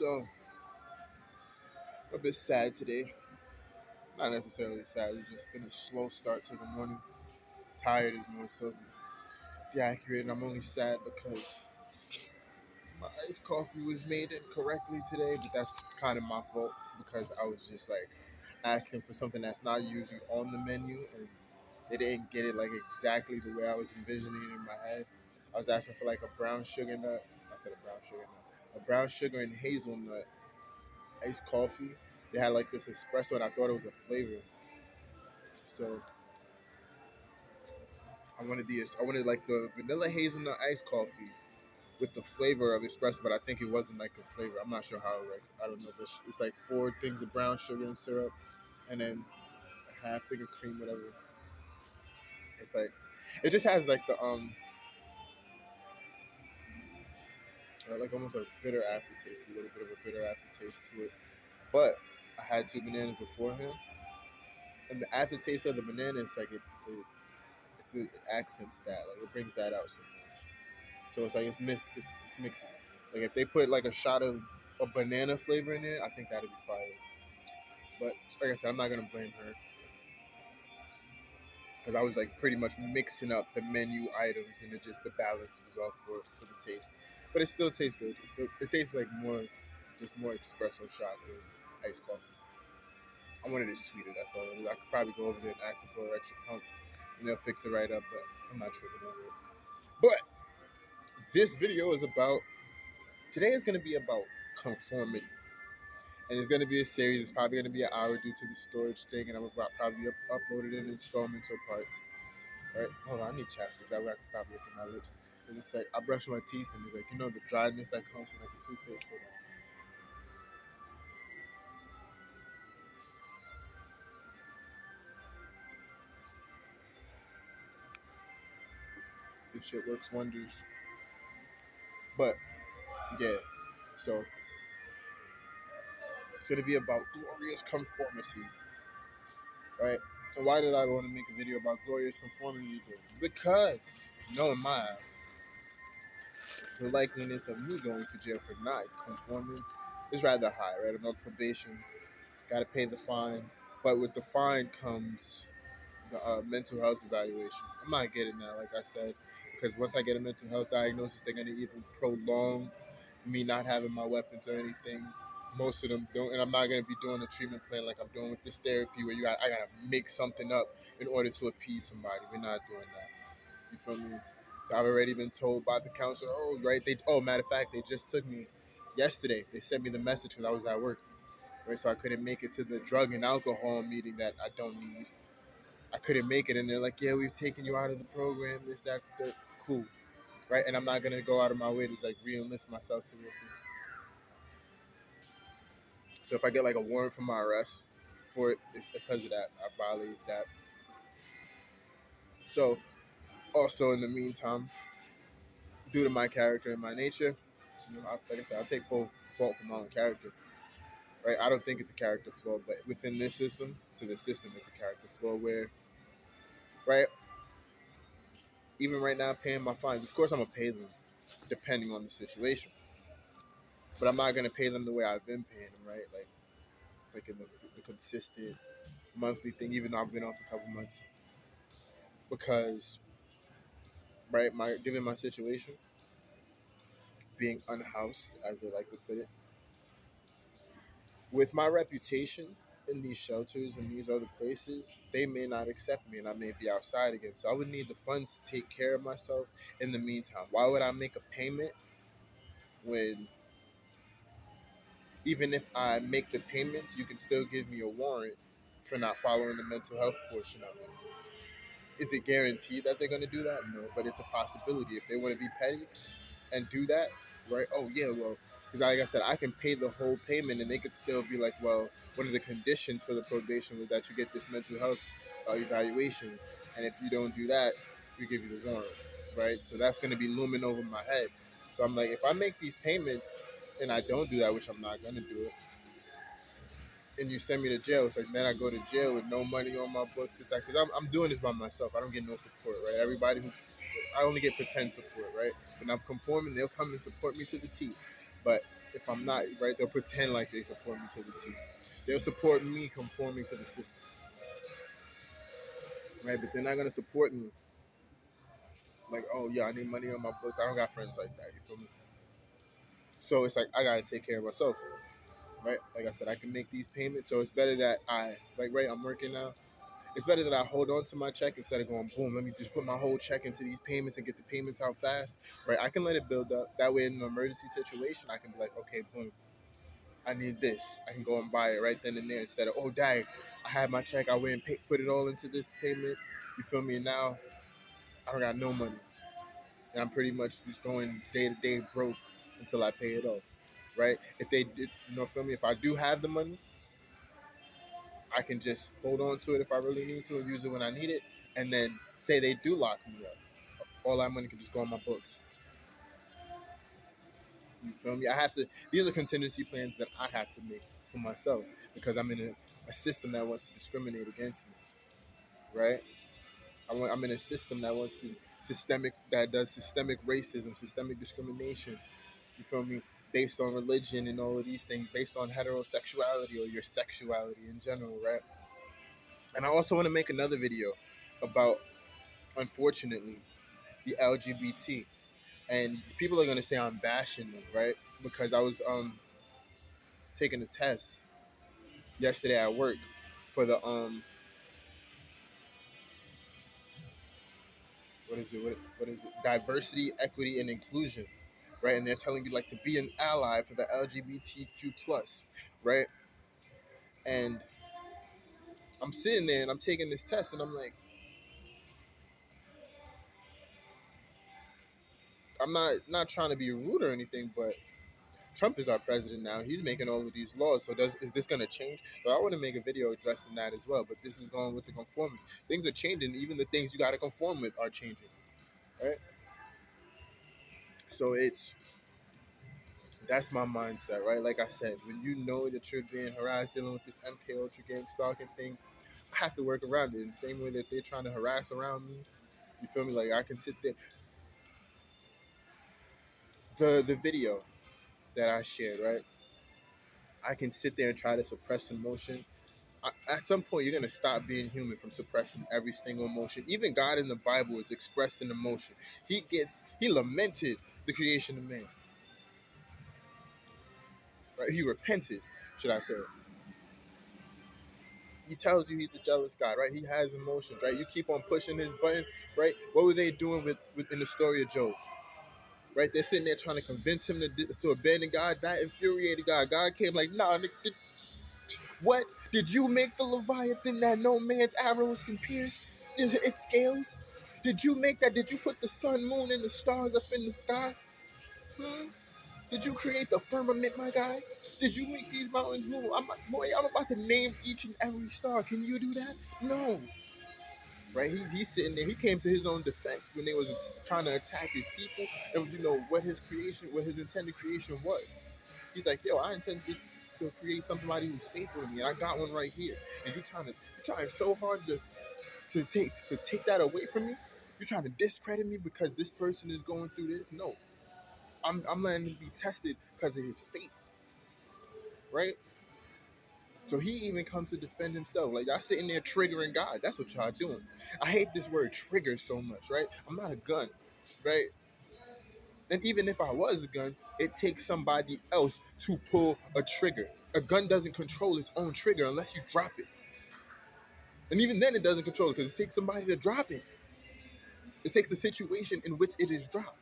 So, a bit sad today. Not necessarily sad, it's just been a slow start to the morning. Tired is more so the accurate. And I'm only sad because my iced coffee was made incorrectly today, but that's kind of my fault because I was just like asking for something that's not usually on the menu and they didn't get it like exactly the way I was envisioning it in my head. I was asking for like a brown sugar nut. I said a brown sugar nut. A brown sugar and hazelnut iced coffee. They had like this espresso, and I thought it was a flavor. So I wanted like the vanilla hazelnut iced coffee with the flavor of espresso, but I think it wasn't like the flavor. I'm not sure how it works. I don't know, but it's like 4 things of brown sugar and syrup, and then a half thing of cream, whatever. It's like it just has like the like almost a bitter aftertaste, a little bit of a bitter aftertaste to it. But I had 2 bananas beforehand, and the aftertaste of the banana is like it accents that, like it brings that out. So it's like it's mixing. Like if they put like a shot of a banana flavor in there, I think that'd be fire. But like I said, I'm not gonna blame her because I was like pretty much mixing up the menu items and it just the balance was off for the taste. But it still tastes good. It tastes like more espresso shot than iced coffee. I wanted it sweeter. That's all. I could probably go over there and ask for an extra pump, and they'll fix it right up. But I'm not tripping over it. But this video is about today is going to be about conformity, and it's going to be a series. It's probably going to be an hour due to the storage thing, and I'm about probably upload it in installments or parts. Right? Hold on, I need chapstick. That way I can stop licking my lips. Cause it's like I brush my teeth, and it's like the dryness that comes from like the toothpaste. Hold on. This shit works wonders. But yeah, so it's gonna be about glorious conformity, right? So why did I want to make a video about glorious conformity? Because knowing my the likeliness of me going to jail for not conforming is rather high, right? I'm on probation, gotta pay the fine, but with the fine comes the mental health evaluation. I'm not getting that, like I said, because once I get a mental health diagnosis, they're gonna even prolong me not having my weapons or anything. Most of them don't, and I'm not gonna be doing a treatment plan like I'm doing with this therapy where I gotta make something up in order to appease somebody. We're not doing that. You feel me? I've already been told by the counselor. Oh, right. Matter of fact, they just took me yesterday. They sent me the message because I was at work, right? So I couldn't make it to the drug and alcohol meeting that I don't need. I couldn't make it, and they're like, "Yeah, we've taken you out of the program. This, that. Cool, right?" And I'm not gonna go out of my way to like re-enlist myself to this. So if I get like a warrant for my arrest for it, it's because of that. I violated that. So also in the meantime, due to my character and my nature, like I said, I'll take full fault for my own character. Right? I don't think it's a character flaw, but within this system, to the system, it's a character flaw where, right? Even right now, paying my fines, of course, I'm gonna pay them, depending on the situation. But I'm not gonna pay them the way I've been paying them, right? Like in the consistent monthly thing, even though I've been off a couple months, because right, given my situation, being unhoused, as they like to put it, with my reputation in these shelters and these other places, they may not accept me and I may be outside again. So I would need the funds to take care of myself in the meantime. Why would I make a payment when even if I make the payments, you can still give me a warrant for not following the mental health portion of it? Is it guaranteed that they're going to do that? No, but it's a possibility. If they want to be petty and do that, right? Oh yeah, well, because like I said, I can pay the whole payment, and they could still be like, well, one of the conditions for the probation was that you get this mental health evaluation, and if you don't do that, we give you the warrant, right? So that's going to be looming over my head. So I'm like, if I make these payments and I don't do that, which I'm not going to do it, and you send me to jail, it's like then I go to jail with no money on my books, just like because I'm doing this by myself. I don't get no support, right? Everybody who I only get pretend support, right? When I'm conforming, they'll come and support me to the T. But if I'm not, right, they'll pretend like they support me to the T. They'll support me conforming to the system, right? But they're not gonna support me like, oh yeah, I need money on my books. I don't got friends like that. You feel me? So it's like I gotta take care of myself, right? Like I said, I can make these payments, so it's better that I like, right. I'm working now. It's better that I hold on to my check instead of going boom. Let me just put my whole check into these payments and get the payments out fast, right? I can let it build up. That way, in an emergency situation, I can be like, okay, boom, I need this. I can go and buy it right then and there instead of, oh, dang, I had my check. I went and put it all into this payment. You feel me? And now I don't got no money. And I'm pretty much just going day to day broke until I pay it off, right? If they did, feel me? If I do have the money, I can just hold on to it if I really need to and use it when I need it. And then say they do lock me up. All that money can just go on my books. You feel me? I have to, these are contingency plans that I have to make for myself because I'm in a system that wants to discriminate against me, right? I'm in a system that wants to that does systemic racism, systemic discrimination. You feel me? Based on religion and all of these things, based on heterosexuality or your sexuality in general, right? And I also want to make another video about, unfortunately, the LGBT. And people are gonna say I'm bashing them, right? Because I was taking a test yesterday at work for the what is it, diversity, equity, and inclusion, right? And they're telling you like to be an ally for the LGBTQ plus, right? And I'm sitting there and I'm taking this test and I'm like, I'm not trying to be rude or anything, but Trump is our president now. He's making all of these laws. So is this going to change? But I want to make a video addressing that as well. But this is going with the conformity. Things are changing. Even the things you got to conform with are changing, right? So that's my mindset, right? Like I said, when you know that you're being harassed, dealing with this MK Ultra gang stalking thing, I have to work around it in the same way that they're trying to harass around me. You feel me? Like I can sit there. The video that I shared, right? I can sit there and try to suppress emotion. At some point, you're gonna stop being human from suppressing every single emotion. Even God in the Bible is expressing emotion. He lamented the creation of man, right? He repented, should I say? He tells you he's a jealous God, right? He has emotions, right? You keep on pushing his buttons, right? What were they doing with in the story of Job? Right? They're sitting there trying to convince him to abandon God. That infuriated God. God came like, nah, what? Did you make the Leviathan that no man's arrows can pierce? Its scales? Did you make that? Did you put the sun, moon, and the stars up in the sky? Hmm? Did you create the firmament, my guy? Did you make these mountains move? I'm about to name each and every star. Can you do that? No. Right? He's sitting there. He came to his own defense when they was trying to attack his people, and what his creation, what his intended creation was. He's like, yo, I intend this to create somebody who's faithful to me, and I got one right here. And you're trying so hard to take that away from me. You're trying to discredit me because this person is going through this. No, I'm letting him be tested because of his faith, right? So he even comes to defend himself. Like y'all sitting there triggering God. That's what y'all doing. I hate this word trigger so much, right? I'm not a gun, right? And even if I was a gun, it takes somebody else to pull a trigger. A gun doesn't control its own trigger unless you drop it. And even then it doesn't control it because it takes somebody to drop it. It takes a situation in which it is dropped.